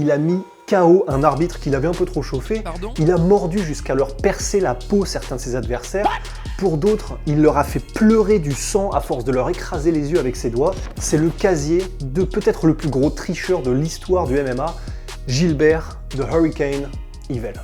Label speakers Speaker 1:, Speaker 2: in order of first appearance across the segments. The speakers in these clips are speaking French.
Speaker 1: il a mis KO un arbitre qu'il avait un peu trop chauffé.
Speaker 2: Pardon ?
Speaker 1: Il a mordu jusqu'à leur percer la peau certains de ses adversaires. Pour d'autres, il leur a fait pleurer du sang à force de leur écraser les yeux avec ses doigts. C'est le casier de peut-être le plus gros tricheur de l'histoire du MMA, Gilbert The Hurricane Yvel.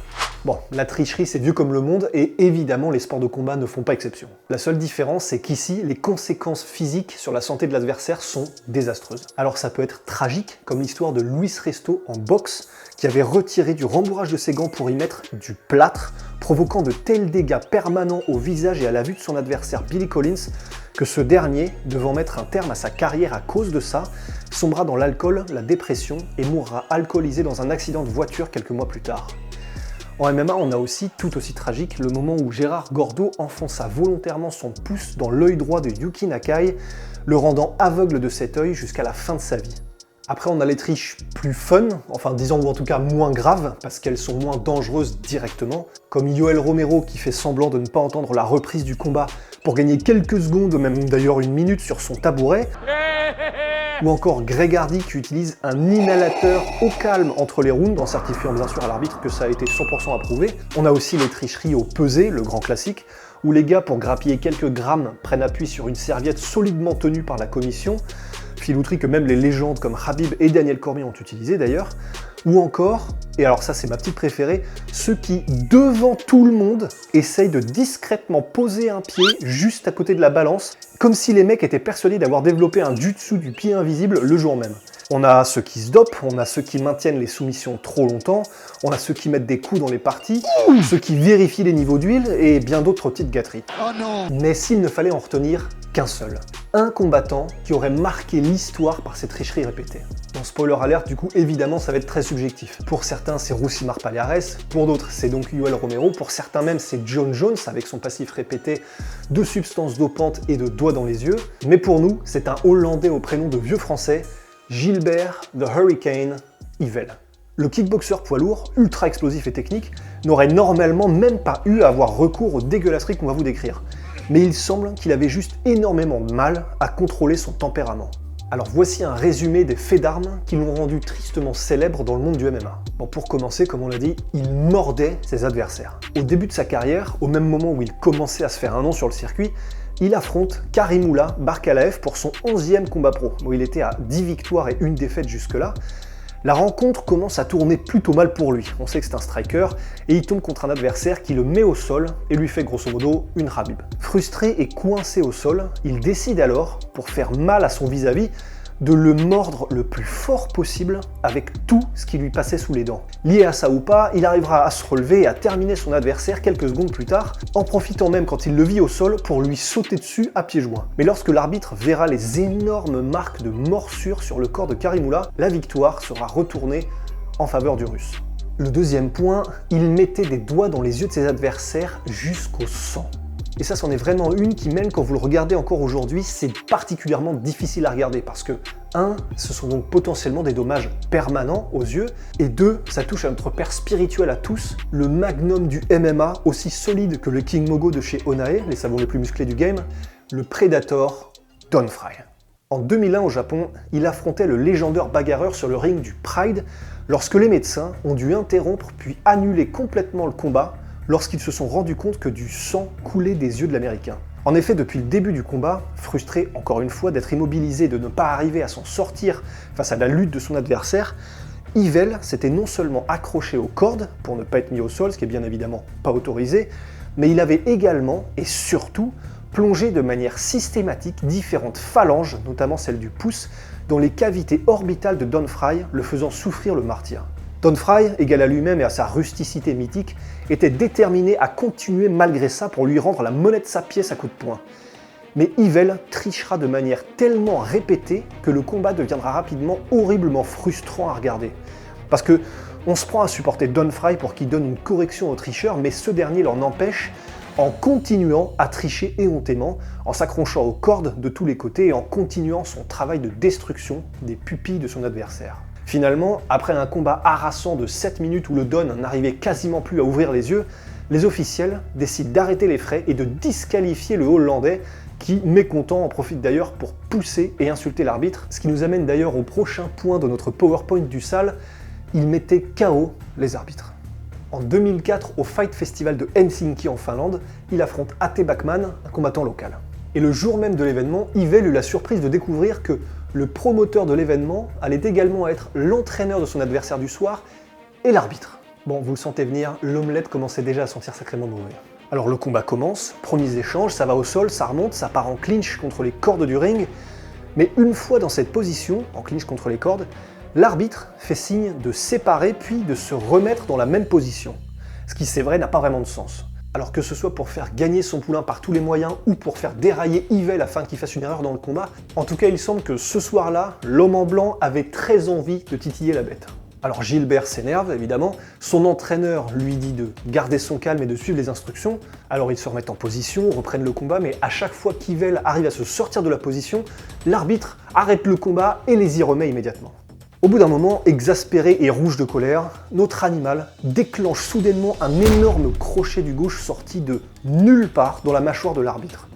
Speaker 1: Bon, la tricherie c'est vieux comme le monde et évidemment les sports de combat ne font pas exception. La seule différence c'est qu'ici, les conséquences physiques sur la santé de l'adversaire sont désastreuses. Alors ça peut être tragique, comme l'histoire de Luis Resto en boxe, qui avait retiré du rembourrage de ses gants pour y mettre du plâtre, provoquant de tels dégâts permanents au visage et à la vue de son adversaire Billy Collins, que ce dernier, devant mettre un terme à sa carrière à cause de ça, sombra dans l'alcool, la dépression et mourra alcoolisé dans un accident de voiture quelques mois plus tard. En MMA, on a aussi, tout aussi tragique, le moment où Gérard Gordeau enfonça volontairement son pouce dans l'œil droit de Yuki Nakai, le rendant aveugle de cet œil jusqu'à la fin de sa vie. Après, on a les triches plus fun, enfin disons ou en tout cas moins graves, parce qu'elles sont moins dangereuses directement, comme Yoel Romero qui fait semblant de ne pas entendre la reprise du combat pour gagner quelques secondes, même d'ailleurs une minute sur son tabouret, ou encore Greg Hardy qui utilise un inhalateur au calme entre les rounds en certifiant bien sûr à l'arbitre que ça a été 100% approuvé. On a aussi les tricheries au pesé, le grand classique, où les gars pour grappiller quelques grammes prennent appui sur une serviette solidement tenue par la commission, filouterie que même les légendes comme Khabib et Daniel Cormier ont utilisé d'ailleurs, ou encore, et alors ça c'est ma petite préférée, ceux qui, devant tout le monde, essayent de discrètement poser un pied juste à côté de la balance, comme si les mecs étaient persuadés d'avoir développé un jutsu du pied invisible le jour même. On a ceux qui se dopent, on a ceux qui maintiennent les soumissions trop longtemps, on a ceux qui mettent des coups dans les parties, ceux qui vérifient les niveaux d'huile et bien d'autres petites gâteries.
Speaker 2: Oh non !
Speaker 1: Mais s'il ne fallait en retenir qu'un seul, un combattant qui aurait marqué l'histoire par ses tricheries répétées. Bon, spoiler alert, du coup, évidemment, ça va être très subjectif. Pour certains, c'est Rousimar Palhares, pour d'autres, c'est donc Yoel Romero, pour certains même, c'est John Jones, avec son passif répété de substances dopantes et de doigts dans les yeux. Mais pour nous, c'est un Hollandais au prénom de vieux français, Gilbert The Hurricane Yvel. Le kickboxer poids lourd, ultra explosif et technique, n'aurait normalement même pas eu à avoir recours aux dégueulasseries qu'on va vous décrire. Mais il semble qu'il avait juste énormément de mal à contrôler son tempérament. Alors voici un résumé des faits d'armes qui l'ont rendu tristement célèbre dans le monde du MMA. Bon, pour commencer, comme on l'a dit, il mordait ses adversaires. Au début de sa carrière, au même moment où il commençait à se faire un nom sur le circuit, il affronte Karimullah Barkalaev pour son 11e combat pro. Bon, il était à 10 victoires et 1 défaite jusque-là. La rencontre commence à tourner plutôt mal pour lui. On sait que c'est un striker et il tombe contre un adversaire qui le met au sol et lui fait grosso modo une Khabib. Frustré et coincé au sol, il décide alors, pour faire mal à son vis-à-vis, de le mordre le plus fort possible avec tout ce qui lui passait sous les dents. Lié à ça ou pas, il arrivera à se relever et à terminer son adversaire quelques secondes plus tard, en profitant même quand il le vit au sol pour lui sauter dessus à pieds joints. Mais lorsque l'arbitre verra les énormes marques de morsure sur le corps de Karimullah, la victoire sera retournée en faveur du Russe. Le deuxième point, il mettait des doigts dans les yeux de ses adversaires jusqu'au sang. Et ça, c'en est vraiment une qui, même quand vous le regardez encore aujourd'hui, c'est particulièrement difficile à regarder parce que 1. Ce sont donc potentiellement des dommages permanents aux yeux, et 2. Ça touche à notre père spirituel à tous, le magnum du MMA, aussi solide que le King Mogo de chez Onae, les savons les plus musclés du game, le Predator Don Fry. En 2001 au Japon, il affrontait le légendaire bagarreur sur le ring du Pride lorsque les médecins ont dû interrompre puis annuler complètement le combat lorsqu'ils se sont rendus compte que du sang coulait des yeux de l'Américain. En effet, depuis le début du combat, frustré encore une fois d'être immobilisé et de ne pas arriver à s'en sortir face à la lutte de son adversaire, Yvel s'était non seulement accroché aux cordes pour ne pas être mis au sol, ce qui est bien évidemment pas autorisé, mais il avait également et surtout plongé de manière systématique différentes phalanges, notamment celle du pouce, dans les cavités orbitales de Don Fry, le faisant souffrir le martyre. Don Fry, égal à lui-même et à sa rusticité mythique, était déterminé à continuer malgré ça pour lui rendre la monnaie de sa pièce à coups de poing. Mais Yvel trichera de manière tellement répétée que le combat deviendra rapidement horriblement frustrant à regarder. Parce que on se prend à supporter Don Fry pour qu'il donne une correction au tricheur, mais ce dernier l'en empêche en continuant à tricher éhontément, en s'accrochant aux cordes de tous les côtés et en continuant son travail de destruction des pupilles de son adversaire. Finalement, après un combat harassant de 7 minutes où le Don n'arrivait quasiment plus à ouvrir les yeux, les officiels décident d'arrêter les frais et de disqualifier le Hollandais qui, mécontent, en profite d'ailleurs pour pousser et insulter l'arbitre, ce qui nous amène d'ailleurs au prochain point de notre PowerPoint du sale, il mettait KO les arbitres. En 2004, au Fight Festival de Helsinki en Finlande, il affronte Ate Backman, un combattant local. Et le jour même de l'événement, Yvel eut la surprise de découvrir que le promoteur de l'événement allait également être l'entraîneur de son adversaire du soir et l'arbitre. Bon, vous le sentez venir, l'omelette commençait déjà à sentir sacrément mauvais. Alors le combat commence, premiers échanges, ça va au sol, ça remonte, ça part en clinch contre les cordes du ring. Mais une fois dans cette position, en clinch contre les cordes, l'arbitre fait signe de séparer puis de se remettre dans la même position. Ce qui, c'est vrai, n'a pas vraiment de sens. Alors que ce soit pour faire gagner son poulain par tous les moyens ou pour faire dérailler Yvel afin qu'il fasse une erreur dans le combat, en tout cas il semble que ce soir-là, l'homme en blanc avait très envie de titiller la bête. Alors Gilbert s'énerve évidemment, son entraîneur lui dit de garder son calme et de suivre les instructions, alors ils se remettent en position, reprennent le combat, mais à chaque fois qu'Yvel arrive à se sortir de la position, l'arbitre arrête le combat et les y remet immédiatement. Au bout d'un moment, exaspéré et rouge de colère, notre animal déclenche soudainement un énorme crochet du gauche sorti de nulle part dans la mâchoire de l'arbitre.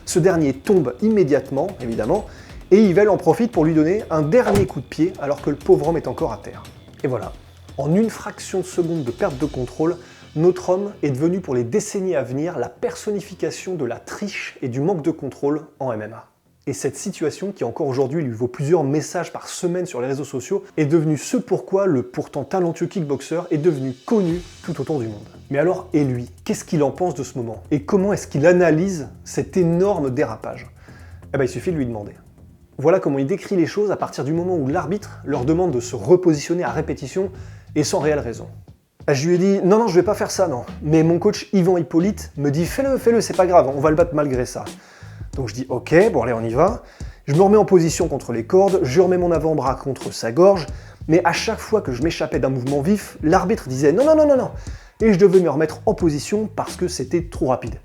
Speaker 1: Ce dernier tombe immédiatement, évidemment, et Yvel en profite pour lui donner un dernier coup de pied alors que le pauvre homme est encore à terre. Et voilà, en une fraction de seconde de perte de contrôle, notre homme est devenu pour les décennies à venir la personnification de la triche et du manque de contrôle en MMA. Et cette situation, qui encore aujourd'hui lui vaut plusieurs messages par semaine sur les réseaux sociaux, est devenue ce pourquoi le pourtant talentueux kickboxer est devenu connu tout autour du monde. Mais alors, et lui, qu'est-ce qu'il en pense de ce moment? Et comment est-ce qu'il analyse cet énorme dérapage? Eh ben, il suffit de lui demander. Voilà comment il décrit les choses à partir du moment où l'arbitre leur demande de se repositionner à répétition et sans réelle raison. Je lui ai dit « Non, je vais pas faire ça, non. Mais mon coach Yvan Hippolyte me dit « Fais-le, c'est pas grave, on va le battre malgré ça. » Donc je dis « Ok, bon allez, on y va. » Je me remets en position contre les cordes, je remets mon avant-bras contre sa gorge, mais à chaque fois que je m'échappais d'un mouvement vif, l'arbitre disait « Non. » Et je devais me remettre en position parce que c'était trop rapide.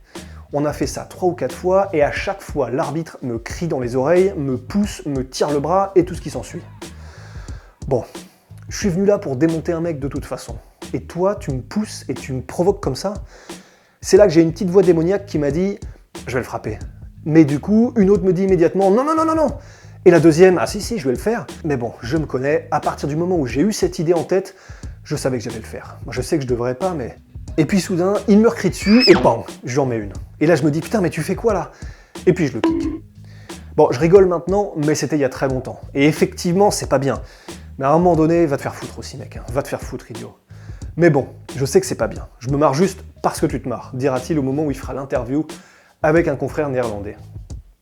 Speaker 1: On a fait ça 3 ou 4 fois, et à chaque fois, l'arbitre me crie dans les oreilles, me pousse, me tire le bras, et tout ce qui s'ensuit. Bon, je suis venu là pour démonter un mec de toute façon. Et toi, tu me pousses et tu me provoques comme ça? C'est là que j'ai une petite voix démoniaque qui m'a dit « Je vais le frapper ». Mais du coup, une autre me dit immédiatement « Non ». Et la deuxième « Ah si, je vais le faire ». Mais bon, je me connais, à partir du moment où j'ai eu cette idée en tête, je savais que j'allais le faire. Moi, je sais que je devrais pas, mais... Et puis soudain, il me recrie dessus, et bang, je lui en mets une. Et là, je me dis, putain, mais tu fais quoi là? Et puis je le kick. Bon, je rigole maintenant, mais c'était il y a très longtemps. Et effectivement, c'est pas bien. Mais à un moment donné, va te faire foutre aussi, mec. Va te faire foutre, idiot. Mais bon, je sais que c'est pas bien. Je me marre juste parce que tu te marres, dira-t-il au moment où il fera l'interview avec un confrère néerlandais.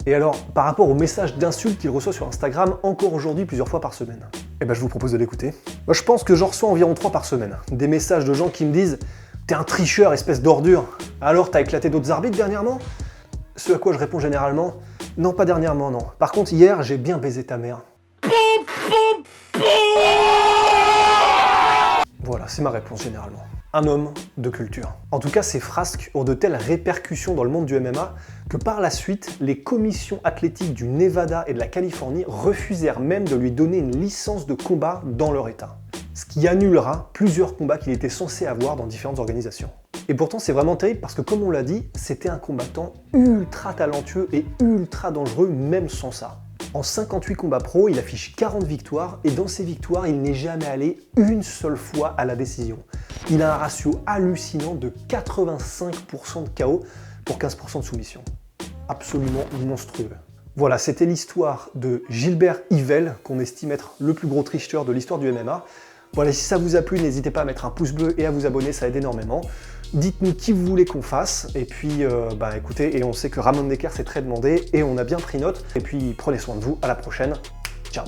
Speaker 1: Et alors, par rapport aux messages d'insultes qu'il reçoit sur Instagram, encore aujourd'hui, plusieurs fois par semaine. Eh ben, je vous propose de l'écouter. Moi, je pense que j'en reçois environ 3 par semaine. Des messages de gens qui me disent « T'es un tricheur, espèce d'ordure. Alors, t'as éclaté d'autres arbitres dernièrement ?» Ce à quoi je réponds généralement « Non, pas dernièrement, non. Par contre, hier, j'ai bien baisé ta mère. » Voilà, c'est ma réponse généralement. Un homme de culture. En tout cas, ces frasques ont de telles répercussions dans le monde du MMA que par la suite, les commissions athlétiques du Nevada et de la Californie refusèrent même de lui donner une licence de combat dans leur état. Ce qui annulera plusieurs combats qu'il était censé avoir dans différentes organisations. Et pourtant, c'est vraiment terrible parce que, comme on l'a dit, c'était un combattant ultra talentueux et ultra dangereux, même sans ça. En 58 combats pro, il affiche 40 victoires et dans ces victoires, il n'est jamais allé une seule fois à la décision. Il a un ratio hallucinant de 85% de KO pour 15% de soumission. Absolument monstrueux. Voilà, c'était l'histoire de Gilbert Yvel, qu'on estime être le plus gros tricheur de l'histoire du MMA. Voilà, si ça vous a plu, n'hésitez pas à mettre un pouce bleu et à vous abonner, ça aide énormément. Dites-nous qui vous voulez qu'on fasse, et puis écoutez, et on sait que Ramon Decker s'est très demandé, et on a bien pris note, et puis prenez soin de vous, à la prochaine, ciao.